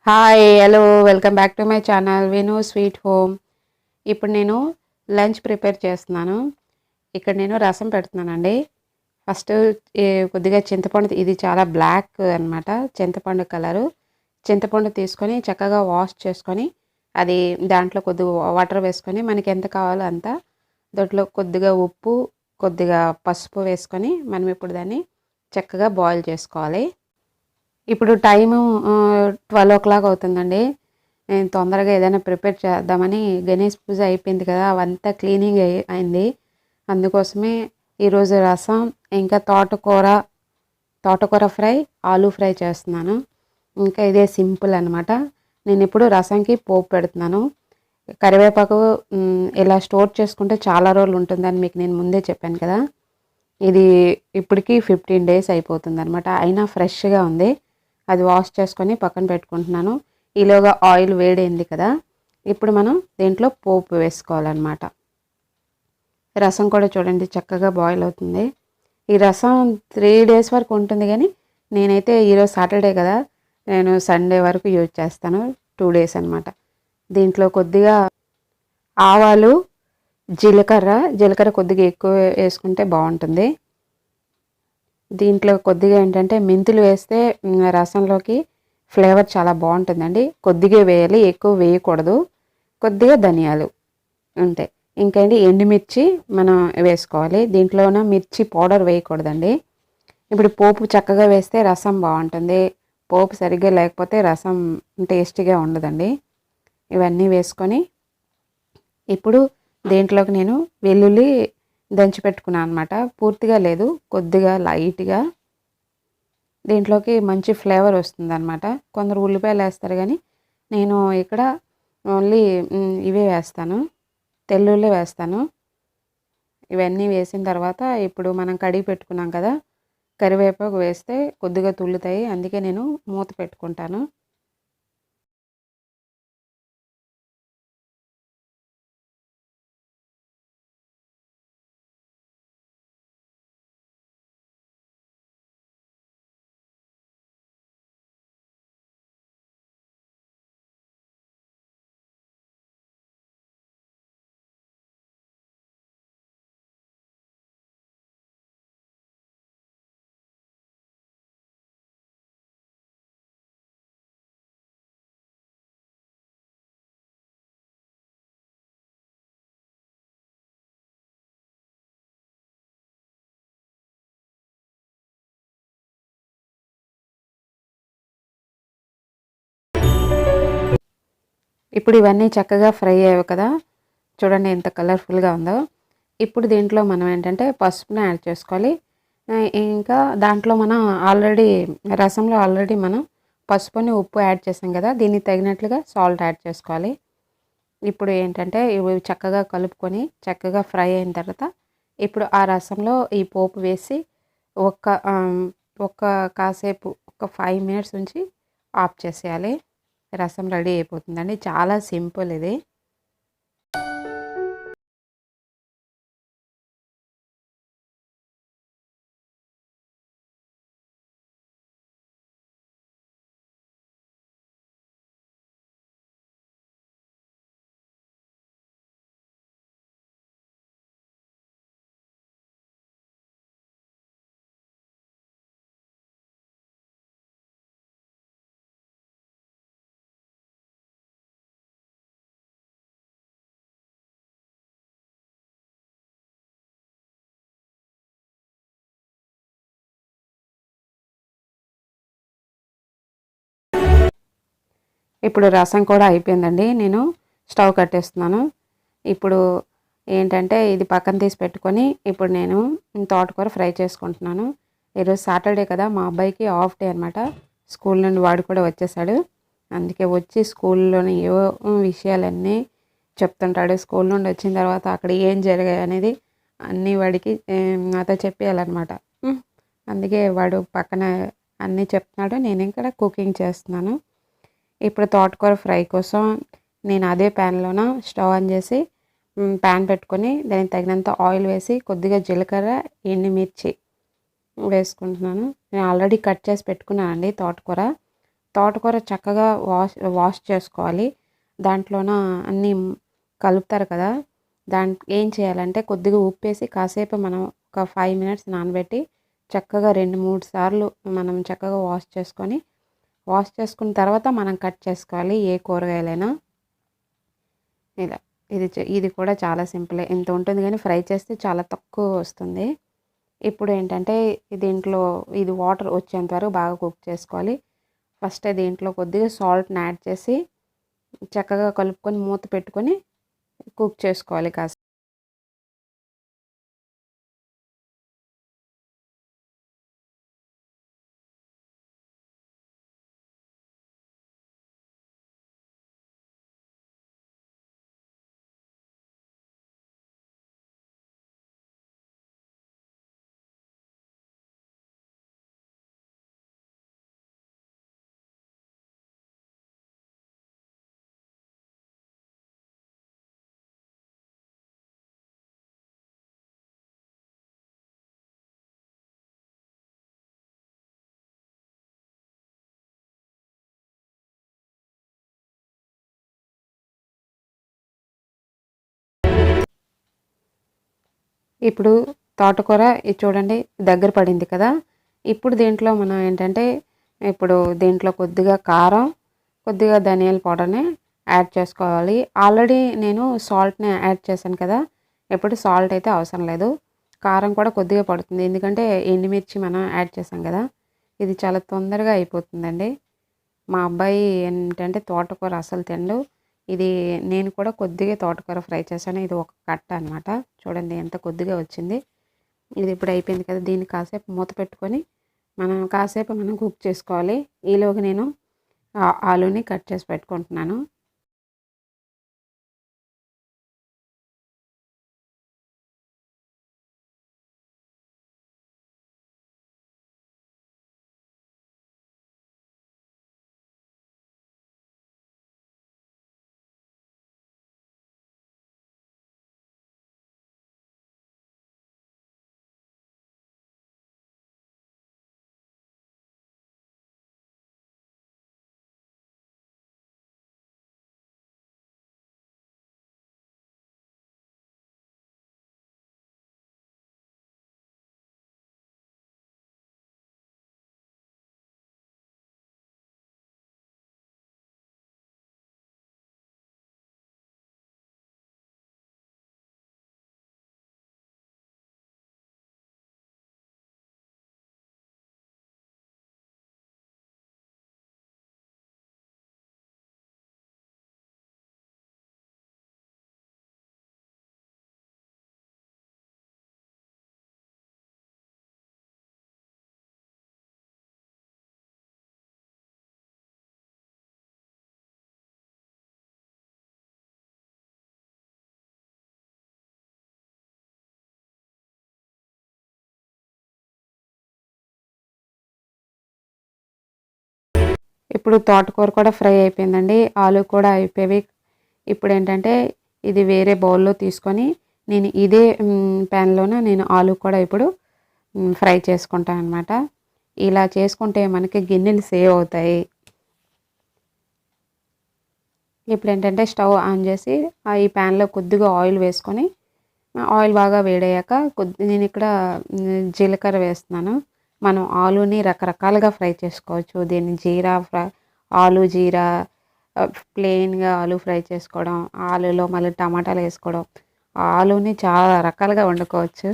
Hi hello welcome back to my channel విను sweet home. ఇప్పుడు నేను లంచ్ ప్రిపేర్ చేస్తున్నాను. ఇక్కడ నేను రసం పెడుతున్నానండి. ఫస్ట్ కొద్దిగా చింతపండు, ఇది చాలా బ్లాక్ అనమాట, చింతపండు కలరు. చింతపండు తీసుకొని చక్కగా వాష్ చేసుకొని అది దాంట్లో కొద్దిగా వాటర్ వేసుకొని మనకి ఎంత కావాలో అంత, దాంట్లో కొద్దిగా ఉప్పు, కొద్దిగా పసుపు వేసుకొని మనం ఇప్పుడు దాన్ని చక్కగా బాయిల్ చేసుకోవాలి. ఇప్పుడు టైము 12 అవుతుందండి. నేను తొందరగా ఏదైనా ప్రిపేర్ చేద్దామని, గణేష్ పూజ అయిపోయింది కదా, అవంతా క్లీనింగ్ అయింది. అందుకోసమే ఈరోజు రసం ఇంకా తోటకూర ఫ్రై, ఆలూ ఫ్రై చేస్తున్నాను. ఇంకా ఇదే సింపుల్ అనమాట. నేను ఇప్పుడు రసంకి పోపు పెడుతున్నాను. కరివేపాకు ఇలా స్టోర్ చేసుకుంటే చాలా రోజులు ఉంటుందని మీకు నేను ముందే చెప్పాను కదా. ఇది ఇప్పటికి 15 days అయిపోతుంది అనమాట, అయినా ఫ్రెష్గా ఉంది. అది వాష్ చేసుకొని పక్కన పెట్టుకుంటున్నాను. ఈలోగా ఆయిల్ వేడైంది కదా, ఇప్పుడు మనం దీంట్లో పోపు వేసుకోవాలన్నమాట. రసం కూడా చూడండి చక్కగా బాయిల్ అవుతుంది. ఈ రసం 3 days వరకు ఉంటుంది, కానీ నేనైతే ఈరోజు సాటర్డే కదా, నేను సండే వరకు యూజ్ చేస్తాను. 2 days అనమాట. దీంట్లో కొద్దిగా ఆవాలు, జీలకర్ర కొద్దిగా ఎక్కువ వేసుకుంటే బాగుంటుంది. దీంట్లో కొద్దిగా ఏంటంటే మెంతులు వేస్తే రసంలోకి ఫ్లేవర్ చాలా బాగుంటుందండి. కొద్దిగా వేయాలి, ఎక్కువ వేయకూడదు. కొద్దిగా ధనియాలు ఉంటాయి. ఇంకేంటి ఎండుమిర్చి మనం వేసుకోవాలి. దీంట్లోన మిర్చి పౌడర్ వేయకూడదండి. ఇప్పుడు పోపు చక్కగా వేస్తే రసం బాగుంటుంది. పోపు సరిగ్గా లేకపోతే రసం టేస్టీగా ఉండదండి. ఇవన్నీ వేసుకొని ఇప్పుడు దీంట్లోకి నేను వెల్లుల్లి దంచి పెట్టుకున్నాను అనమాట. పూర్తిగా లేదు, కొద్దిగా లైట్గా. దీంట్లోకి మంచి ఫ్లేవర్ వస్తుంది అనమాట. కొందరు ఉల్లిపాయలు వేస్తారు, కానీ నేను ఇక్కడ ఓన్లీ ఇవే వేస్తాను, తెల్లుల్లి వేస్తాను. ఇవన్నీ వేసిన తర్వాత ఇప్పుడు మనం కడిగి పెట్టుకున్నాం కదా, కరివేపాకు వేస్తే కొద్దిగా తుల్లుతాయి, అందుకే నేను మూత పెట్టుకుంటాను. ఇప్పుడు ఇవన్నీ చక్కగా ఫ్రై అయ్యాయి కదా, చూడండి ఎంత కలర్ఫుల్గా ఉందో. ఇప్పుడు దీంట్లో మనం ఏంటంటే పసుపును యాడ్ చేసుకోవాలి. ఇంకా దాంట్లో మనం రసంలో ఆల్రెడీ మనం పసుపుని ఉప్పు యాడ్ చేసాం కదా, దీనికి తగినట్లుగా సాల్ట్ యాడ్ చేసుకోవాలి. ఇప్పుడు ఏంటంటే ఇవి చక్కగా కలుపుకొని చక్కగా ఫ్రై అయిన తర్వాత ఇప్పుడు ఆ రసంలో ఈ పోపు వేసి ఒక్క ఒక్క కాసేపు ఒక 5 minutes ఉంచి ఆఫ్ చేసేయాలి. రసం రెడీ అయిపోతుందండి. చాలా సింపుల్ ఇది. ఇప్పుడు రసం కూడా అయిపోయిందండి. నేను స్టవ్ కట్టేస్తున్నాను. ఇప్పుడు ఏంటంటే ఇది పక్కన తీసి పెట్టుకొని ఇప్పుడు నేను తోటకూర ఫ్రై చేసుకుంటున్నాను. ఈరోజు సాటర్డే కదా, మా అబ్బాయికి ఆఫ్ డే అనమాట. స్కూల్ నుండి వాడు కూడా వచ్చేసాడు. అందుకే వచ్చి స్కూల్లోని ఏవో విషయాలన్నీ చెప్తుంటాడు. స్కూల్ నుండి వచ్చిన తర్వాత అక్కడ ఏం జరిగాయి అనేది అన్నీ వాడికి నాతో చెప్పేయాలన్నమాట. అందుకే వాడు పక్కన అన్నీ చెప్తున్నాడు, నేను ఇక్కడ కుకింగ్ చేస్తున్నాను. ఇప్పుడు తోటకూర ఫ్రై కోసం నేను అదే ప్యాన్లోన స్టవ్ ఆన్ చేసి ప్యాన్ పెట్టుకొని దానికి తగినంత ఆయిల్ వేసి కొద్దిగా జీలకర్ర, ఎండుమిర్చి వేసుకుంటున్నాను. నేను ఆల్రెడీ కట్ చేసి పెట్టుకున్నానండి తోటకూర. తోటకూర చక్కగా వాష్ చేసుకోవాలి. దాంట్లోన అన్నీ కలుపుతారు కదా! ఏం చేయాలంటే కొద్దిగా ఉప్పేసి కాసేపు మనం ఒక 5 మినిట్స్ నానబెట్టి చక్కగా 2, 3 సార్లు మనం చక్కగా వాష్ చేసుకున్న తర్వాత మనం కట్ చేసుకోవాలి ఏ కూరగాయలైనా. ఇలా ఇది కూడా చాలా సింపులే. ఇంత ఉంటుంది గానీ ఫ్రై చేస్తే చాలా తక్కువ వస్తుంది. ఇప్పుడు ఏంటంటే దీంట్లో ఇది వాటర్ వచ్చేంత వరకు బాగా కుక్ చేసుకోవాలి. ఫస్ట్ దీంట్లో కొద్దిగా సాల్ట్‌ని యాడ్ చేసి చక్కగా కలుపుకొని మూత పెట్టుకొని కుక్ చేసుకోవాలి కాసేపు. ఇప్పుడు తోటకూర ఇది చూడండి దగ్గర పడింది కదా! ఇప్పుడు దీంట్లో మనం ఏంటంటే ఇప్పుడు దీంట్లో కొద్దిగా కారం, కొద్దిగా ధనియాల పౌడర్‌ని యాడ్ చేసుకోవాలి. ఆల్రెడీ నేను సాల్ట్‌ని యాడ్ చేశాను కదా! ఇప్పుడు సాల్ట్ అయితే అవసరం లేదు. కారం కూడా కొద్దిగా పడుతుంది. ఎందుకంటే ఎండుమిర్చి మనం యాడ్ చేసాం కదా! ఇది చాలా తొందరగా అయిపోతుందండి. మా అబ్బాయి ఏంటంటే తోటకూర అసలు తినడు. ఇది నేను కూడా కొద్దిగా తోటకూర ఫ్రై చేశాను. ఇది ఒక కట్ట అనమాట. చూడండి ఎంత కొద్దిగా వచ్చింది. ఇది ఇప్పుడు అయిపోయింది కదా! దీన్ని కాసేపు మూత పెట్టుకొని కాసేపు మనం కుక్ చేసుకోవాలి. ఈలోగా నేను ఆలూని కట్ చేసి పెట్టుకుంటున్నాను. ఇప్పుడు తోటకూర కూడా ఫ్రై అయిపోయిందండి. ఆలు కూడా అయిపోయేవి. ఇప్పుడేంటంటే ఇది వేరే బౌల్‌లో తీసుకొని నేను ఇదే ప్యాన్‌లోన నేను ఆలు కూడా ఇప్పుడు ఫ్రై చేసుకుంటాననమాట. ఇలా చేసుకుంటే మనకి గిన్నెలు సేవ్ అవుతాయి. ఇప్పుడేంటంటే స్టవ్ ఆన్ చేసి ఈ ప్యాన్‌లో కొద్దిగా ఆయిల్ వేసుకొని ఆయిల్ బాగా వేడయ్యాక నేనిక్కడ జీలకర్ర వేస్తున్నాను. మనం ఆలూని రకరకాలుగా ఫ్రై చేసుకోవచ్చు. దీన్ని ఆలు జీరా ప్లెయిన్‌గా ఆలు ఫ్రై చేసుకోవడం, ఆలులో మళ్ళీ టమాటాలు వేసుకోవడం, ఆలుని చాలా రకాలుగా వండుకోవచ్చు.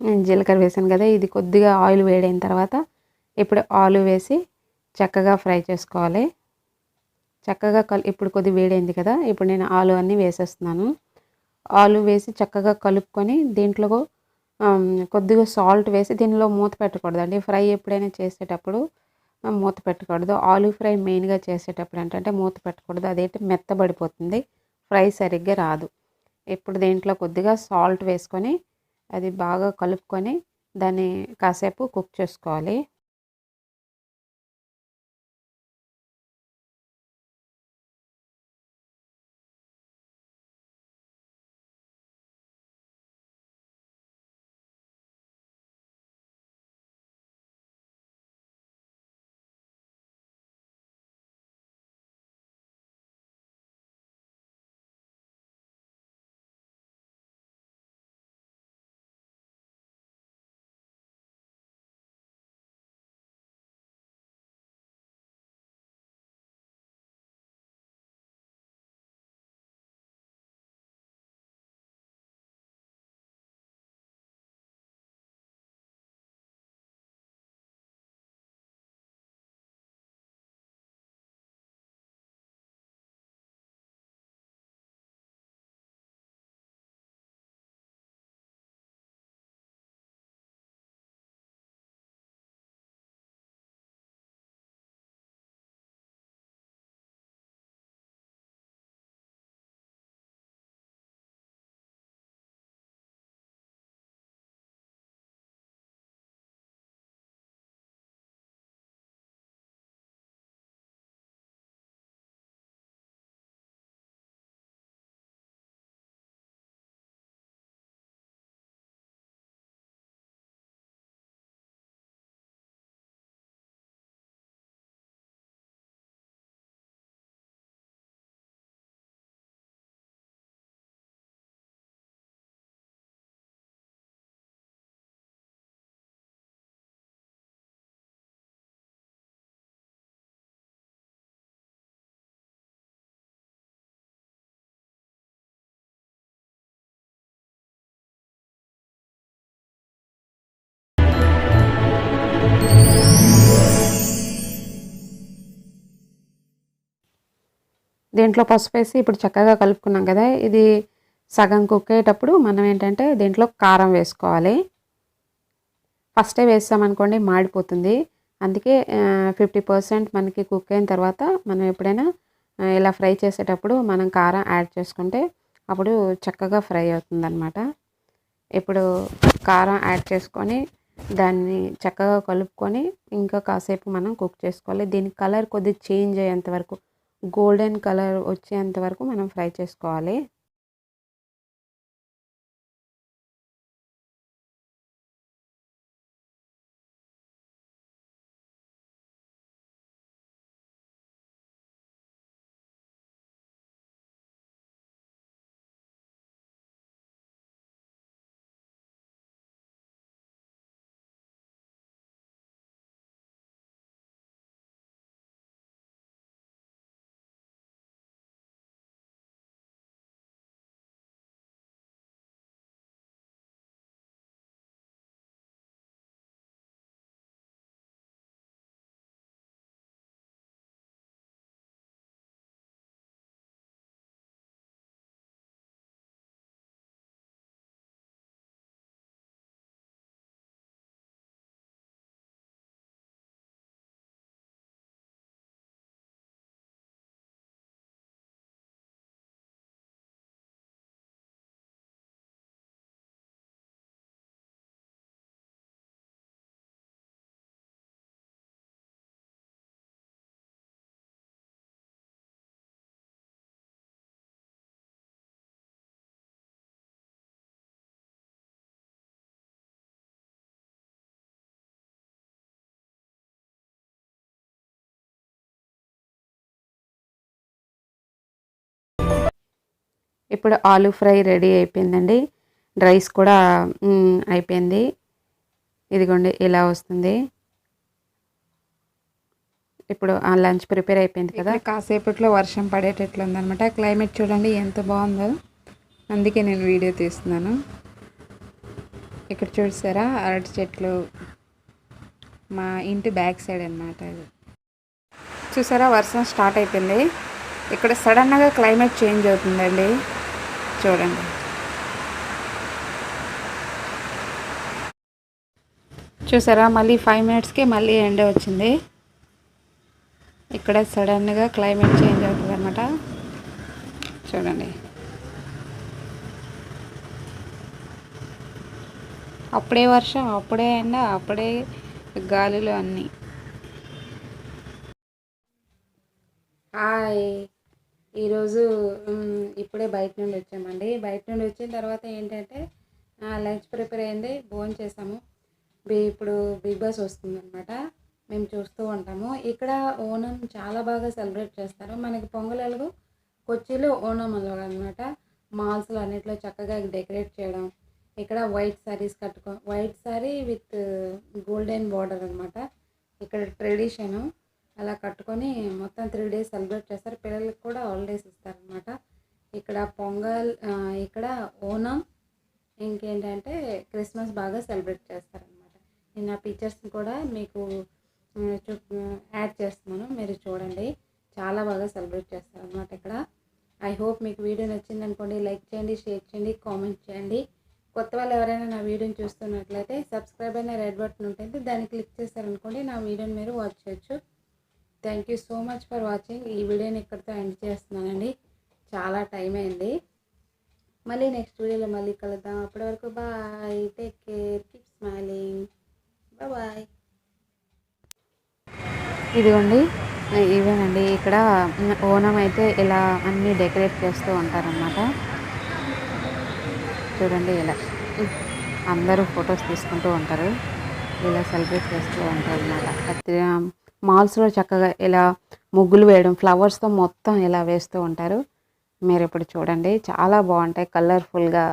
నేను జీలకర్ర వేసాను కదా! ఇది కొద్దిగా ఆయిల్ వేడైన తర్వాత ఇప్పుడు ఆలు వేసి చక్కగా ఫ్రై చేసుకోవాలి. చక్కగా ఇప్పుడు కొద్దిగా వేడైంది కదా! ఇప్పుడు నేను ఆలు అన్నీ వేసేస్తున్నాను. ఆలు వేసి చక్కగా కలుపుకొని దీంట్లో కొద్దిగా సాల్ట్ వేసి దీనిలో మూత పెట్టకూడదండి. ఫ్రై ఎప్పుడైనా చేసేటప్పుడు మూత పెట్టకూడదు. ఆలు ఫ్రై మెయిన్‌గా చేసేటప్పుడు ఏంటంటే మూత పెట్టకూడదు. అదేంటి మెత్తబడిపోతుంది. ఫ్రై సరిగ్గా రాదు. ఇప్పుడు దీంట్లో కొద్దిగా సాల్ట్ వేసుకొని అది బాగా కలుపుకొని దాన్ని కాసేపు కుక్ చేసుకోవాలి. దీంట్లో పసుపు వేసి ఇప్పుడు చక్కగా కలుపుకున్నాం కదా, ఇది సగం కుక్ అయ్యేటప్పుడు మనం ఏంటంటే దీంట్లో కారం వేసుకోవాలి. ఫస్టే వేసామనుకోండి మాడిపోతుంది. అందుకే 50% మనకి కుక్ అయిన తర్వాత మనం ఎప్పుడైనా ఇలా ఫ్రై చేసేటప్పుడు మనం కారం యాడ్ చేసుకుంటే అప్పుడు చక్కగా ఫ్రై అవుతుందన్నమాట. ఇప్పుడు కారం యాడ్ చేసుకొని దాన్ని చక్కగా కలుపుకొని ఇంకా కాసేపు మనం కుక్ చేసుకోవాలి. దీని కలర్ కొద్దిగా చేంజ్ అయ్యేంత వరకు, గోల్డెన్ కలర్ వచ్చేంత వరకు మనం ఫ్రై చేసుకోవాలి. ఇప్పుడు ఆలూ ఫ్రై రెడీ అయిపోయిందండి. రైస్ కూడా అయిపోయింది. ఇదిగోండి ఇలా వస్తుంది. ఇప్పుడు ఆ లంచ్ ప్రిపేర్ అయిపోయింది కదా, కాసేపట్లో వర్షం పడేటట్లు ఉందన్నమాట. క్లైమేట్ చూడండి ఎంత బాగుందో, అందుకే నేను వీడియో తీస్తున్నాను. ఇక్కడ చూసారా అరటి చెట్లు, మా ఇంటి బ్యాక్ సైడ్ అన్నమాట. ఇది చూసారా వర్షం స్టార్ట్ అయిపోయింది. ఇక్కడ సడన్గా క్లైమేట్ చేంజ్ అవుతుందండి, చూడండి. చూసారా మళ్ళీ 5 minutesకి మళ్ళీ ఎండ వచ్చింది. ఇక్కడ సడన్గా క్లైమేట్ చేంజ్ అవుతుంది అనమాట, చూడండి. అప్పుడే వర్షం, అప్పుడే ఎండ, అప్పుడే గాలులు అన్నీ. హాయ్, ఈరోజు ఇప్పుడే బయట నుండి వచ్చామండి. బయట నుండి వచ్చిన తర్వాత ఏంటంటే లంచ్ ప్రిపేర్ అయింది, భోజనం చేసాము. ఇప్పుడు బిగ్ బాస్ వస్తుందన్నమాట, మేము చూస్తూ ఉంటాము. ఇక్కడ ఓనం చాలా బాగా సెలబ్రేట్ చేస్తారు. మనకి పొంగల్ కొచ్చిలో ఓనం అనమాట. మాల్స్లో అన్నిట్లో చక్కగా డెకరేట్ చేయడం. ఇక్కడ white saris white sari with golden border అనమాట. ఇక్కడ ట్రెడిషను అలా కట్టుకొని మొత్తం 3 days సెలబ్రేట్ చేస్తారు. పిల్లలకి కూడా హాలిడేస్ ఇస్తారనమాట. ఇక్కడ పొంగల్, ఇక్కడ ఓనం, ఇంకేంటంటే క్రిస్మస్ బాగా సెలబ్రేట్ చేస్తారనమాట. నేను ఆ పిక్చర్స్ని కూడా మీకు యాడ్ చేస్తున్నాను, మీరు చూడండి. చాలా బాగా సెలబ్రేట్ చేస్తారనమాట ఇక్కడ. ఐ హోప్ మీకు వీడియో నచ్చింది అనుకోండి. లైక్ చేయండి, షేర్ చేయండి, కామెంట్ చేయండి. కొత్త వాళ్ళు ఎవరైనా నా వీడియోని చూస్తున్నట్లయితే సబ్స్క్రైబ్ అనే రెడ్ బటన్ ఉంటుంది, దాన్ని క్లిక్ చేస్తారనుకోండి నా వీడియోని మీరు వాచ్ చేయొచ్చు. Thank you so much for watching. ఈ వీడియోని ఇక్కడితో ఎండ్ చేస్తున్నానండి, చాలా టైం అయింది. మళ్ళీ నెక్స్ట్ వీడియోలో మళ్ళీ కలుద్దాం. అప్పటి వరకు bye, take care, keep smiling, bye. ఇదిగోండి ఇవేనండి, ఇక్కడ ఓనం అయితే ఇలా అన్నీ డెకరేట్ చేస్తూ ఉంటారన్నమాట. చూడండి ఇలా అందరూ ఫొటోస్ తీసుకుంటూ ఉంటారు, ఇలా సెలబ్రేట్ చేస్తూ ఉంటారు అన్నమాట. మాల్స్లో చక్కగా ఇలా ముగ్గులు వేయడం, ఫ్లవర్స్తో మొత్తం ఇలా వేస్తూ ఉంటారు. మీరు ఇప్పుడు చూడండి, చాలా బాగుంటాయి కలర్ఫుల్గా.